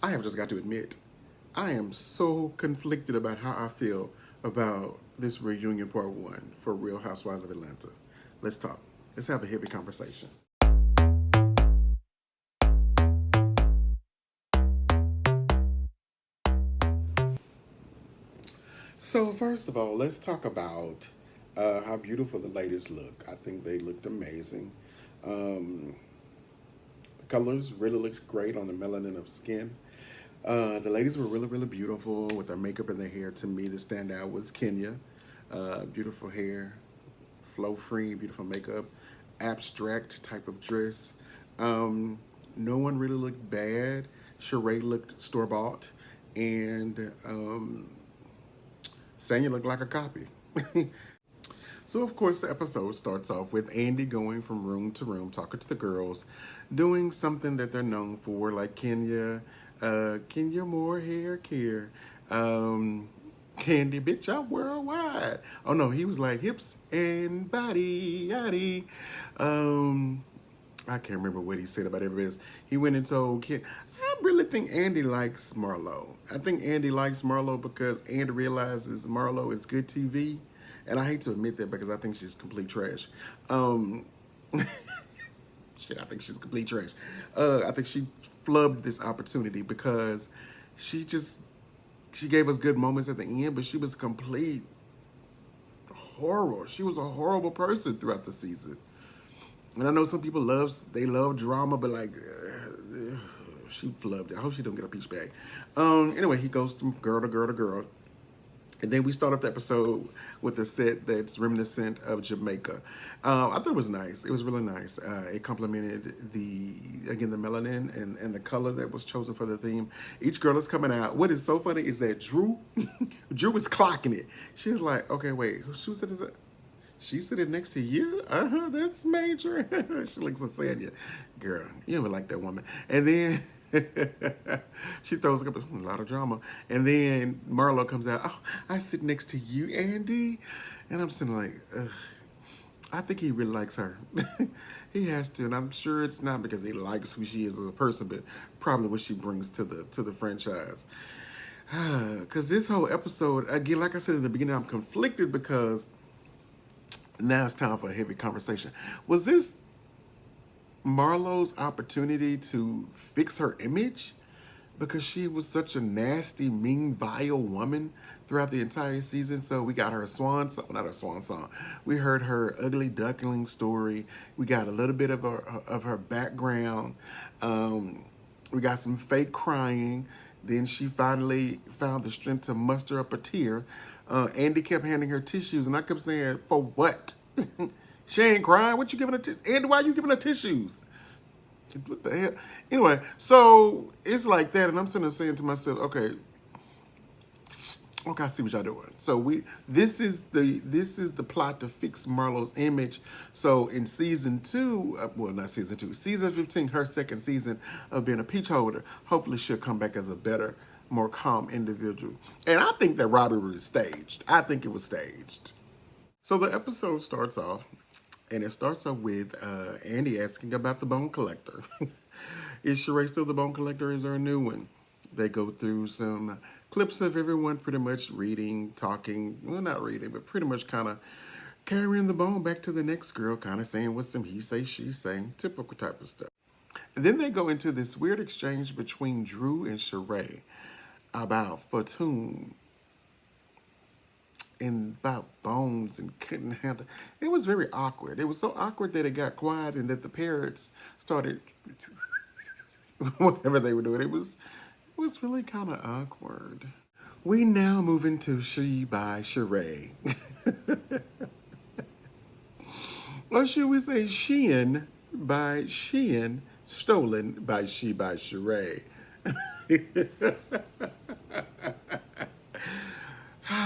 I have just got to admit, I am so conflicted about how I feel about this reunion part one for Real Housewives of Atlanta. Let's talk. Let's have a heavy conversation. So first of all, let's talk about how beautiful the ladies look. I think they looked amazing. Um, the colors really looked great on the melanin of skin. The ladies were really, really beautiful with their makeup and their hair. To me, the standout was Kenya. Beautiful hair, flow free, beautiful makeup, abstract type of dress. Um, no one really looked bad. Sheree looked store bought, and Sanya looked like a copy. So, of course, the episode starts off with Andy going from room to room, talking to the girls, doing something that they're known for, like Kenyamoore hair care. Candy, bitch, I'm worldwide. Oh no, he was like hips and body, yaddy. Um, I can't remember what he said about everybody else. He went and told Ken. I really think Andy likes Marlo. I think Andy likes Marlo because Andy realizes Marlo is good TV. And I hate to admit that because I think she's complete trash. Um, shit, I think she's complete trash. I think she flubbed this opportunity because she just she gave us good moments at the end, but she was complete horror. She was a horrible person throughout the season. And I know some people love drama, but like she flubbed it. I hope she don't get a peach bag. Anyway, he goes from girl to girl to girl. And then we start off the episode with a set that's reminiscent of Jamaica. I thought it was nice. It was really nice. It complemented the melanin and the color that was chosen for the theme. Each girl is coming out. What is so funny is that Drew, Drew is clocking it. She was like, okay, wait, who said this? She sitting next to you? Uh-huh, that's major. She looks at Sanya. Girl, you ever like that woman. And then she throws up a lot of drama. And then Marlo comes out, oh, I sit next to you, Andy. And I'm sitting like, ugh. I think he really likes her. He has to, and I'm sure it's not because he likes who she is as a person, but probably what she brings to the franchise. Because this whole episode, again, like I said in the beginning, I'm conflicted because now it's time for a heavy conversation. Was this Marlo's opportunity to fix her image? Because she was such a nasty, mean, vile woman throughout the entire season. So we got her swan song, not her swan song. We heard her ugly duckling story. We got a little bit of her background. We got some fake crying. Then she finally found the strength to muster up a tear. Andy kept handing her tissues, and I kept saying, "For what? She ain't crying. What you giving her? Andy, why you giving her tissues? What the hell?" Anyway, so it's like that, and I'm sitting there saying to myself, "Okay, I see what y'all doing." So this is the plot to fix Marlo's image. So in season 2, well, not season 2, season 15, her second season of being a peach holder, hopefully she'll come back as a better, more calm individual. And I think that robbery was staged. I think it was staged. So the episode starts off, and it starts off with Andy asking about the bone collector. Is Sheree still the bone collector? Or is there a new one? They go through some clips of everyone pretty much reading, talking, well, not reading, but pretty much kind of carrying the bone back to the next girl, kind of saying what some he say, she say, typical type of stuff. And then they go into this weird exchange between Drew and Sheree about Fatum and about bones and couldn't handle. It was very awkward. It was so awkward that it got quiet and that the parrots started whatever they were doing. It was really kind of awkward. We now move into She by Sheree. Or should we say Shein by Shein, stolen by She by Sheree.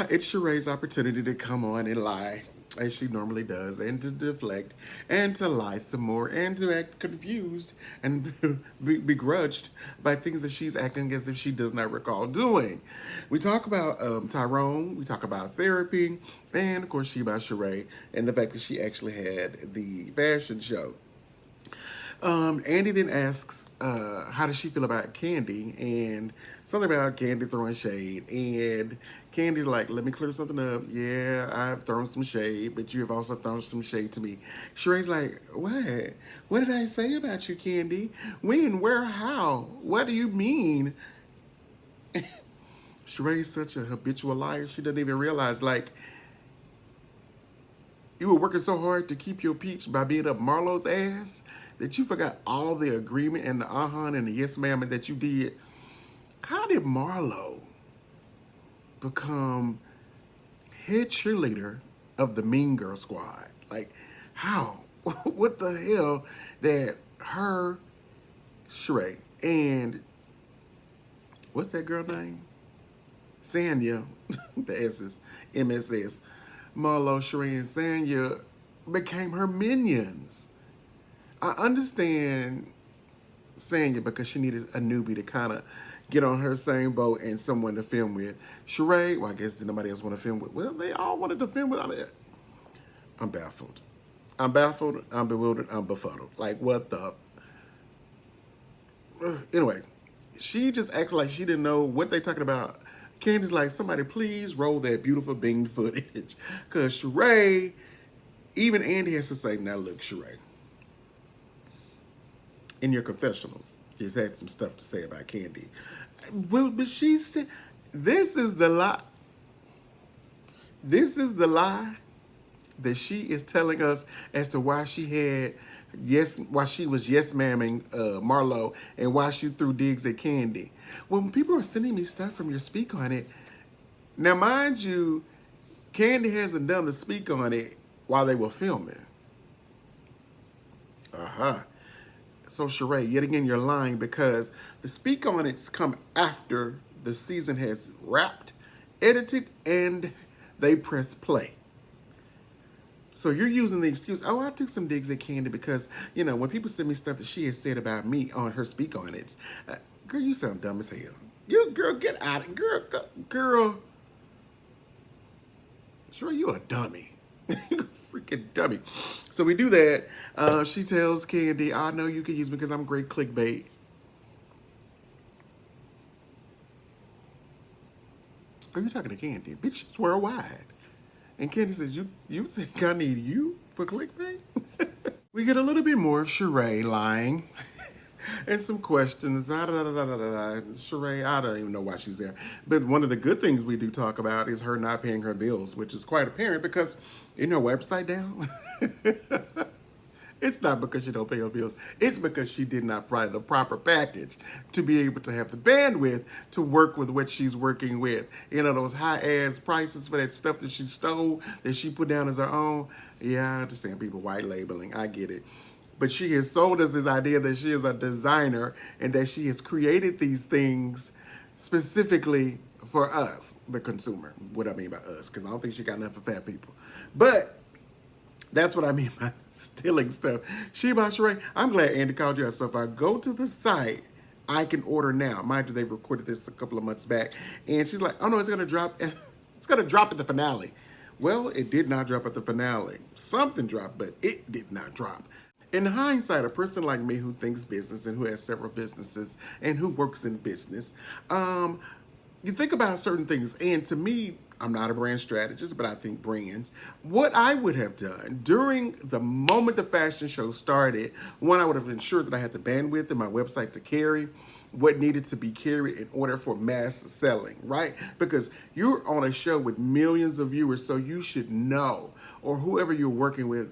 It's Sheree's opportunity to come on and lie, as she normally does, and to deflect, and to lie some more, and to act confused and begrudged by things that she's acting as if she does not recall doing. We talk about Tyrone, we talk about therapy, and of course, She by Sheree, and the fact that she actually had the fashion show. Andy then asks, how does she feel about Candy? And something about Candy throwing shade. And Candy's like, let me clear something up. Yeah, I've thrown some shade, but you have also thrown some shade to me. Sheree's like, what? What did I say about you, Candy? When? Where? How? What do you mean? Sheree's such a habitual liar. She doesn't even realize, like, you were working so hard to keep your peach by being up Marlo's ass that you forgot all the agreement and the and the yes ma'am and that you did. How did Marlo become head cheerleader of the Mean Girl Squad? Like, how? What the hell that her, Sheree, and what's that girl name? Sanya, the S's, MSS, Marlo, Sheree, and Sanya became her minions. I understand Sanya because she needed a newbie to kind of get on her same boat and someone to film with. Sheree, well, I guess did nobody else want to film with? Well, they all wanted to film with. I mean, I'm baffled. I'm baffled. I'm bewildered. I'm befuddled. Like, what the? Anyway, she just acts like she didn't know what they talking about. Candy's like, somebody please roll that beautiful Bing footage. Because Sheree, even Andy has to say, now look, Sheree, in your confessionals, you had some stuff to say about Candy. Well, but she said, this is the lie. This is the lie that she is telling us as to why she had, why she was yes ma'aming Marlo and why she threw digs at Candy. When people are sending me stuff from your Speak On It, now mind you, Candy hasn't done the Speak On It while they were filming. So Sheree, yet again, you're lying because the Speak On It's come after the season has wrapped, edited, and they press play. So you're using the excuse, oh, I took some digs at Candy because, you know, when people send me stuff that she has said about me on her Speak On It, girl, you sound dumb as hell. You, girl, get out of it. Girl. Sure, you a dummy. You a freaking dummy. So we do that. She tells Candy, I know you can use me because I'm great clickbait. Are you talking to Candy? Bitch, it's worldwide. And Candy says, you think I need you for clickbait? We get a little bit more of Sheree lying and some questions. Sheree, I don't even know why she's there. But one of the good things we do talk about is her not paying her bills, which is quite apparent because isn't her website down? It's not because she don't pay her bills. It's because she did not provide the proper package to be able to have the bandwidth to work with what she's working with. You know, those high-ass prices for that stuff that she stole, that she put down as her own. Yeah, I understand people white labeling. I get it. But she has sold us this idea that she is a designer and that she has created these things specifically for us, the consumer. What I mean by us, because I don't think she got enough for fat people. But that's what I mean by stealing stuff. Sheree, I'm glad Andy called you out. So if I go to the site, I can order now. Mind you, they recorded this a couple of months back. And she's like, oh no, it's gonna drop. It's gonna drop at the finale. Well, it did not drop at the finale. Something dropped, but it did not drop. In hindsight, a person like me who thinks business and who has several businesses and who works in business, you think about certain things. And to me, I'm not a brand strategist, but I think brands. What I would have done during the moment the fashion show started, one, I would have ensured that I had the bandwidth in my website to carry what needed to be carried in order for mass selling, right? Because you're on a show with millions of viewers, so you should know, or whoever you're working with,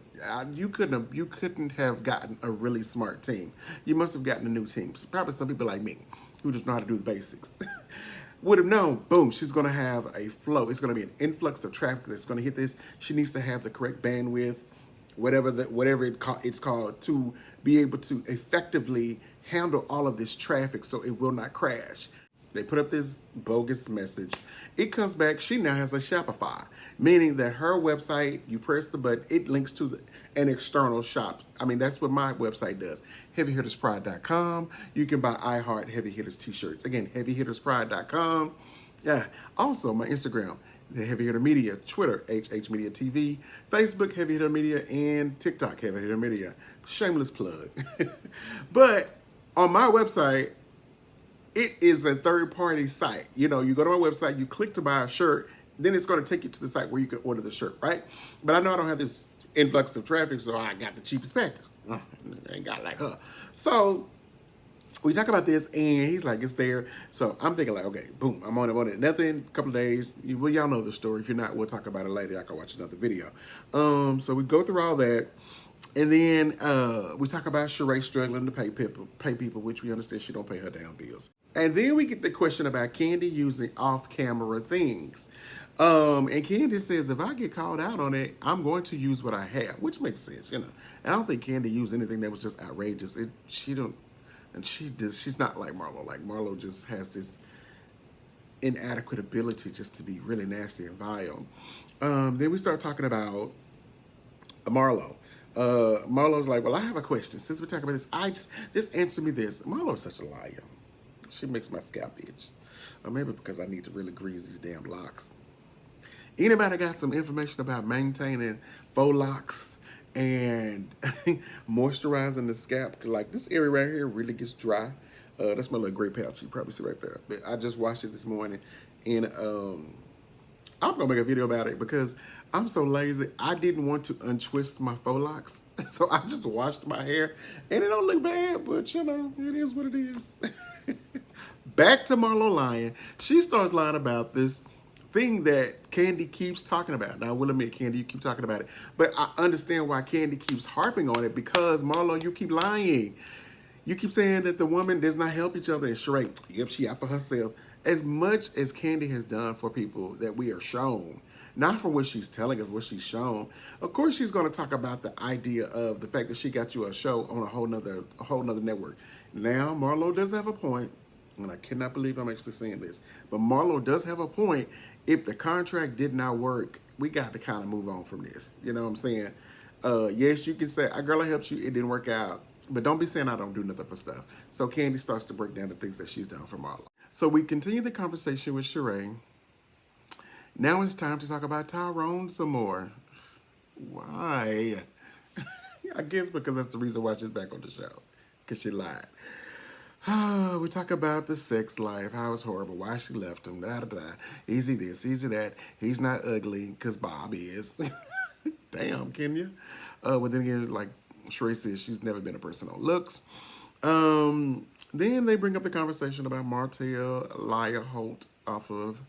you couldn't have gotten a really smart team. You must have gotten a new team. Probably some people like me who just know how to do the basics. Would have known, boom, she's going to have a flow. It's going to be an influx of traffic that's going to hit this. She needs to have the correct bandwidth, whatever it's called, to be able to effectively handle all of this traffic so it will not crash. They put up this bogus message. It comes back, she now has a Shopify, meaning that her website, you press the button, it links to an external shop. I mean, that's what my website does. HeavyHittersPride.com. You can buy I Heart Heavy Hitters t-shirts. Again, HeavyHittersPride.com. Yeah. Also, my Instagram, the Heavy Hitter Media, Twitter, HH Media TV, Facebook, Heavy Hitter Media, and TikTok, Heavy Hitter Media. Shameless plug. But on my website, it is a third-party site. You know, you go to my website, you click to buy a shirt, then it's going to take you to the site where you can order the shirt, right? But I know I don't have this influx of traffic, so I got the cheapest package. I ain't got like her. So we talk about this, and he's like, it's there. So I'm thinking like, okay, boom, I'm on it. Nothing, a couple of days. Well, y'all know the story. If you're not, we'll talk about it later. I can watch another video. So we go through all that. And then we talk about Sheree struggling to pay people, which we understand she don't pay her damn bills. And then we get the question about Candy using off-camera things. And Candy says, if I get called out on it, I'm going to use what I have, which makes sense, you know. And I don't think Candy used anything that was just outrageous. She's not like Marlo. Like Marlo just has this inadequate ability just to be really nasty and vile. Then we start talking about Marlo. Marlo's like, well, I have a question. Since we're talking about this, just answer me this. Marlo's such a liar. She makes my scalp itch. Or maybe because I need to really grease these damn locks. Anybody got some information about maintaining faux locks and moisturizing the scalp? Like this area right here really gets dry. That's my little gray pouch. You probably see right there. But I just washed it this morning. And I'm going to make a video about it because I'm so lazy. I didn't want to untwist my faux locks. So I just washed my hair. And it don't look bad, but you know, it is what it is. Back to Marlo lying. She starts lying about this thing that Candy keeps talking about. Now, I will admit, Candy, you keep talking about it. But I understand why Candy keeps harping on it because, Marlo, you keep lying. You keep saying that the woman does not help each other. And Sheree, yep, she out for herself. As much as Candy has done for people that we are shown, not from what she's telling us, what she's shown. Of course, she's going to talk about the idea of the fact that she got you a show on a whole nother network. Now, Marlo does have a point, and I cannot believe I'm actually saying this, but Marlo does have a point. If the contract did not work, we got to kind of move on from this. You know what I'm saying? Yes, you can say, girl, I helped you. It didn't work out. But don't be saying I don't do nothing for stuff. So Candy starts to break down the things that she's done for Marlo. So we continue the conversation with Sheree. Now it's time to talk about Tyrone some more. Why? I guess because that's the reason why she's back on the show. Because she lied. We talk about the sex life, how it's horrible, why she left him, easy this, easy that. He's not ugly, because Bob is. Damn, can you? But then again, like Sheree says, she's never been a person on looks. Then they bring up the conversation about Martell Laya Holt off of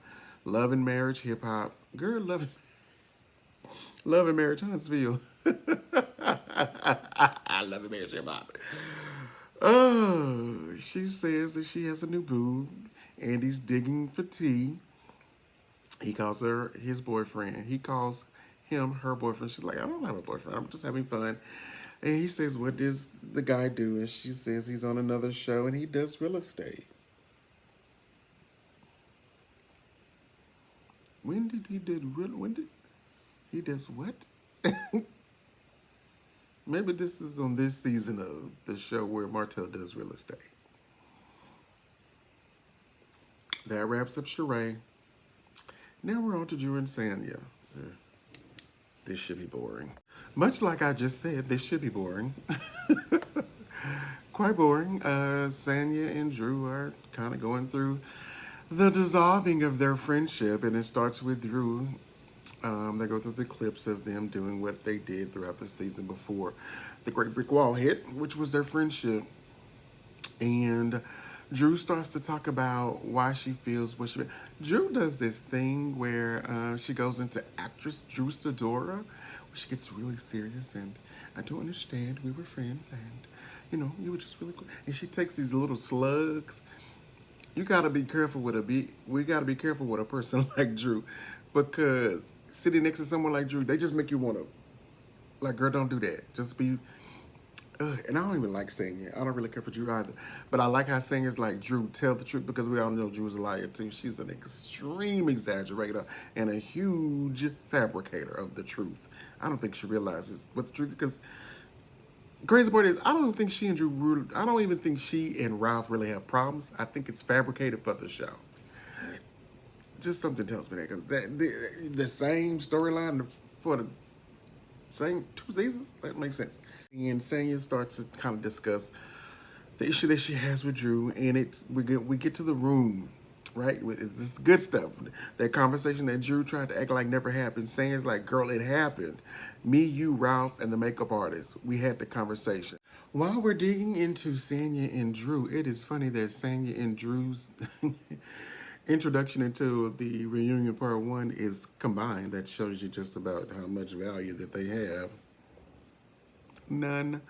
Love and Marriage Hip Hop. Girl, Love and Marriage Huntsville. I Love and Marriage Hip Hop. Oh, she says that she has a new boo, and he's digging for tea. He calls her his boyfriend. He calls him her boyfriend. She's like, I don't have a boyfriend. I'm just having fun. And he says, what does the guy do? And she says he's on another show, and he does real estate. When did he he does what? Maybe this is on this season of the show where Martell does real estate. That wraps up Sheree. Now we're on to Drew and Sanya. This should be boring. Much like I just said, this should be boring. Quite boring. Sanya and Drew are kind of going through the dissolving of their friendship, and it starts with Drew. They go through the clips of them doing what they did throughout the season before the Great Brick Wall hit, which was their friendship. And Drew starts to talk about why she feels what she feels. Drew does this thing where she goes into actress Drew Sidora, where she gets really serious and I don't understand. We were friends and, you know, you were just really cool. And she takes these little slugs. You gotta be careful with we gotta be careful with a person like Drew, because sitting next to someone like Drew, they just make you wanna, like, girl, don't do that. Just be, and I don't even like saying it. I don't really care for Drew either. But I like how saying it's like, Drew, tell the truth, because we all know Drew's a liar too. She's an extreme exaggerator and a huge fabricator of the truth. I don't think she realizes what the truth is, because crazy part is, I don't think she and Drew, I don't even think she and Ralph really have problems. I think it's fabricated for the show. just something tells me that, because the same storyline for the same 2 seasons, that makes sense. And Sanya starts to kind of discuss the issue that she has with Drew, and we get to the room, right? This is good stuff. That conversation that Drew tried to act like never happened. Sanya's like, girl, it happened. Me, you, Ralph, and the makeup artist. We had the conversation. While we're digging into Sanya and Drew, it is funny that Sanya and Drew's introduction into the reunion part 1 is combined. That shows you just about how much value that they have. None.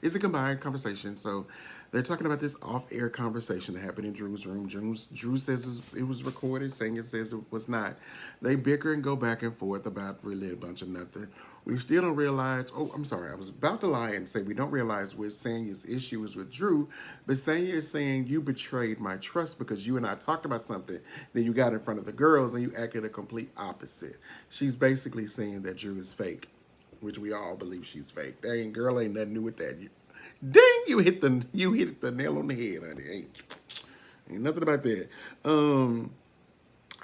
It's a combined conversation. So they're talking about this off-air conversation that happened in Drew's room. Drew says it was recorded. Sanya says it was not. They bicker and go back and forth about really a bunch of nothing. We still don't realize. Oh, I'm sorry. I was about to lie and say we don't realize what Sanya's issue is with Drew. But Sanya is saying you betrayed my trust because you and I talked about something. Then you got in front of the girls and you acted a complete opposite. She's basically saying that Drew is fake, which we all believe she's fake. Dang, girl, ain't nothing new with that. Dang, you hit the nail on the head, honey. Ain't nothing about that.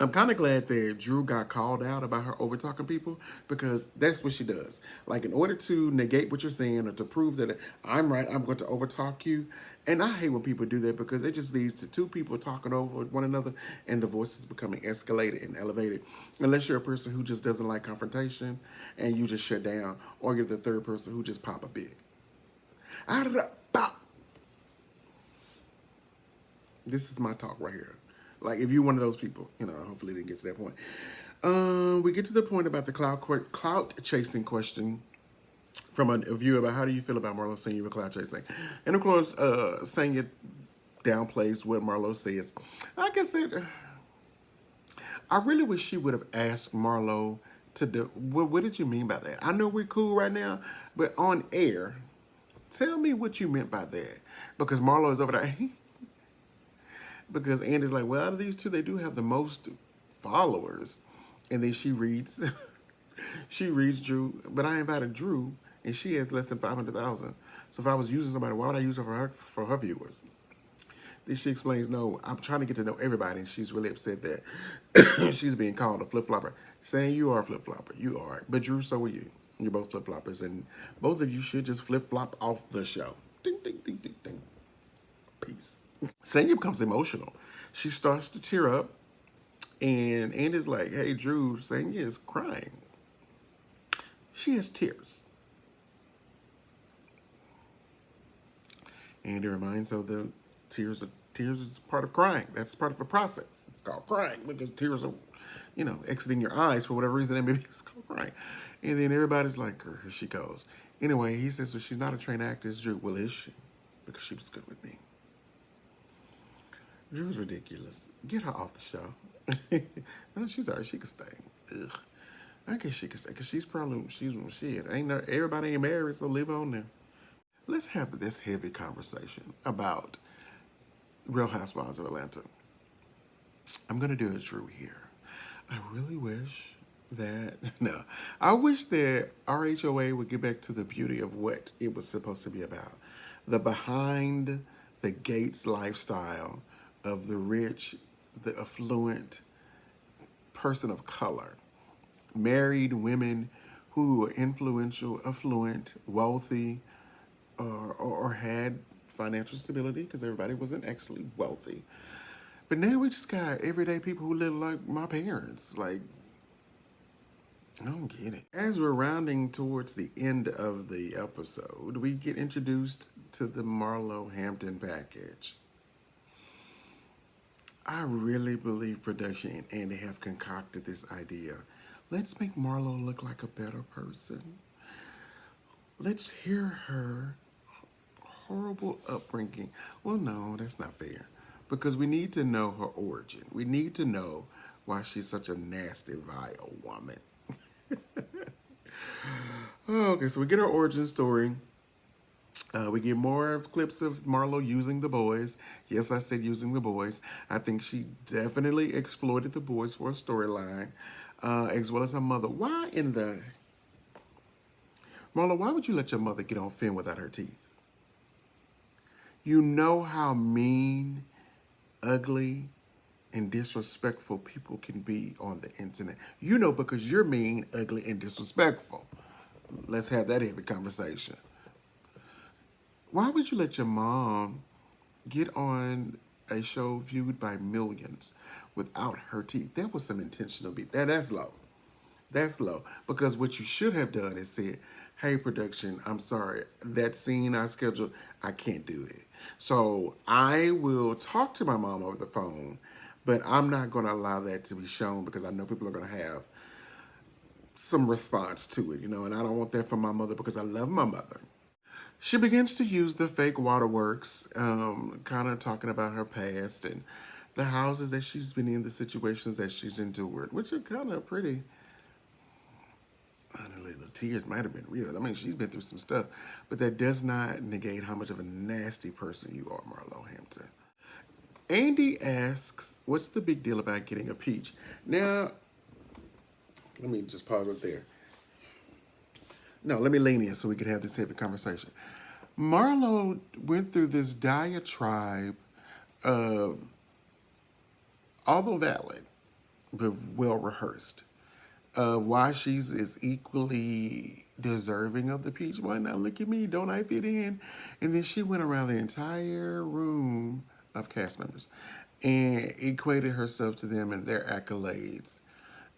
I'm kind of glad that Drew got called out about her over talking people, because that's what she does. Like, in order to negate what you're saying or to prove that I'm right, I'm going to over talk you. And I hate when people do that, because it just leads to two people talking over one another and the voices becoming escalated and elevated. Unless you're a person who just doesn't like confrontation and you just shut down, or you're the third person who just pop a bit. Out of the pop. This is my talk right here. Like, if you're one of those people, hopefully it didn't get to that point. We get to the point about the clout chasing question from a viewer about how do you feel about Marlo saying you were clout chasing. And of course, saying it downplays what Marlo says. Like I said, I really wish she would have asked Marlo to do, what did you mean by that? I know we're cool right now, but on air, tell me what you meant by that. Because Marlo is over there. Because Andy's like, well, out of these two, they do have the most followers. And then she reads Drew, but I invited Drew, and she has less than 500,000. So if I was using somebody, why would I use her for her viewers? Then she explains, no, I'm trying to get to know everybody, and she's really upset that she's being called a flip-flopper. Saying you are a flip-flopper. You are. But Drew, so are you. You're both flip-floppers, and both of you should just flip-flop off the show. Ding, ding, ding, ding, ding. Peace. Sanya becomes emotional. She starts to tear up, and Andy's like, hey, Drew, Sanya is crying. She has tears. Andy reminds her that tears is part of crying. That's part of the process. It's called crying because tears are, exiting your eyes for whatever reason. And maybe it's called crying. And then everybody's like, here she goes. Anyway, he says, well, she's not a trained actress, Drew. Well, is she? Because she was good with me. Drew's ridiculous. Get her off the show. No, she's alright. She can stay. Ugh. I guess she can stay because she's shit. Everybody ain't married, so live on there. Let's have this heavy conversation about Real Housewives of Atlanta. I'm gonna do a Drew here. I really wish that I wish that RHOA would get back to the beauty of what it was supposed to be about. The behind the gates lifestyle of the rich, the affluent person of color. Married women who were influential, affluent, wealthy, or had financial stability, because everybody wasn't actually wealthy. But now we just got everyday people who live like my parents. Like, I don't get it. As we're rounding towards the end of the episode, we get introduced to the Marlo Hampton package. I really believe production and Andy have concocted this idea. Let's make Marlo look like a better person. Let's hear her horrible upbringing. Well, no, that's not fair. Because we need to know her origin. We need to know why she's such a nasty, vile woman. Okay, so we get her origin story. We get more clips of Marlo using the boys. Yes, I said using the boys. I think she definitely exploited the boys for a storyline, as well as her mother. Why in the... Marlo, why would you let your mother get on film without her teeth? You know how mean, ugly, and disrespectful people can be on the internet. You know, because you're mean, ugly, and disrespectful. Let's have that heavy conversation. Why would you let your mom get on a show viewed by millions without her teeth? That was some intentional beat. That's low. That's low. Because what you should have done is said, hey, production, I'm sorry. That scene I scheduled, I can't do it. So I will talk to my mom over the phone, but I'm not going to allow that to be shown because I know people are going to have some response to it, you know, and I don't want that from my mother because I love my mother. She begins to use the fake waterworks, kind of talking about her past and the houses that she's been in, the situations that she's endured, which are kind of pretty. I don't know, the tears might have been real. I mean, she's been through some stuff, but that does not negate how much of a nasty person you are, Marlo Hampton. Andy asks, what's the big deal about getting a peach? Now, let me just pause right there. No, let me lean in so we can have this heavy conversation. Marlo went through this diatribe of, although valid, but well rehearsed, of why she's is equally deserving of the peach. Why not? Look at me, don't I fit in? And then she went around the entire room of cast members and equated herself to them and their accolades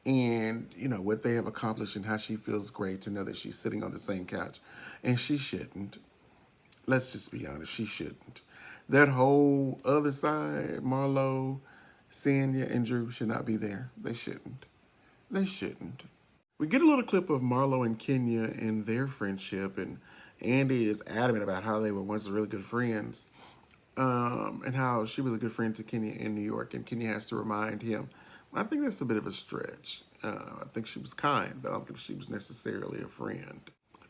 and, you know, what they have accomplished and how she feels great to know that she's sitting on the same couch. And she shouldn't. Let's just be honest, she shouldn't. That whole other side, Marlo, Sanya, and Drew should not be there. They shouldn't. They shouldn't. We get a little clip of Marlo and Kenya and their friendship, and Andy is adamant about how they were once really good friends, and how she was a good friend to Kenya in New York, and Kenya has to remind him. I think that's a bit of a stretch. I think she was kind, but I don't think she was necessarily a friend.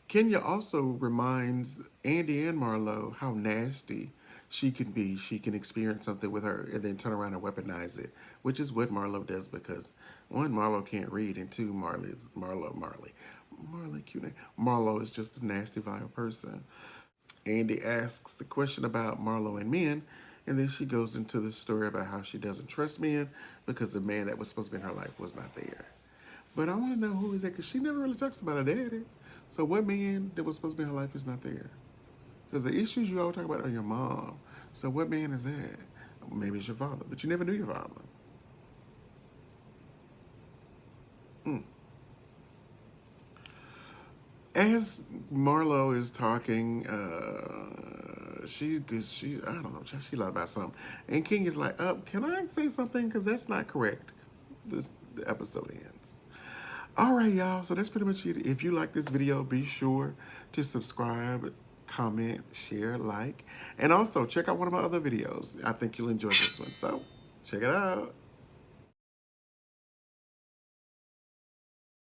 Kenya also reminds Andy and Marlo how nasty she can be. She can experience something with her and then turn around and weaponize it, which is what Marlo does because, one, Marlo can't read, and two, Marley, cute name. Marlo is just a nasty, vile person. Andy asks the question about Marlo and men, and then she goes into the story about how she doesn't trust men because the man that was supposed to be in her life was not there. But I want to know who is that because she never really talks about her daddy. So what man that was supposed to be in her life is not there? Because the issues you always talk about are your mom. So what man is that? Maybe it's your father, but you never knew your father. As Marlo is talking, she I don't know, she lied about something. And King is like, can I say something? Because that's not correct. The episode ends. All right, y'all. So that's pretty much it. If you like this video, be sure to subscribe, comment, share, like, and also check out one of my other videos. I think you'll enjoy this one. So check it out.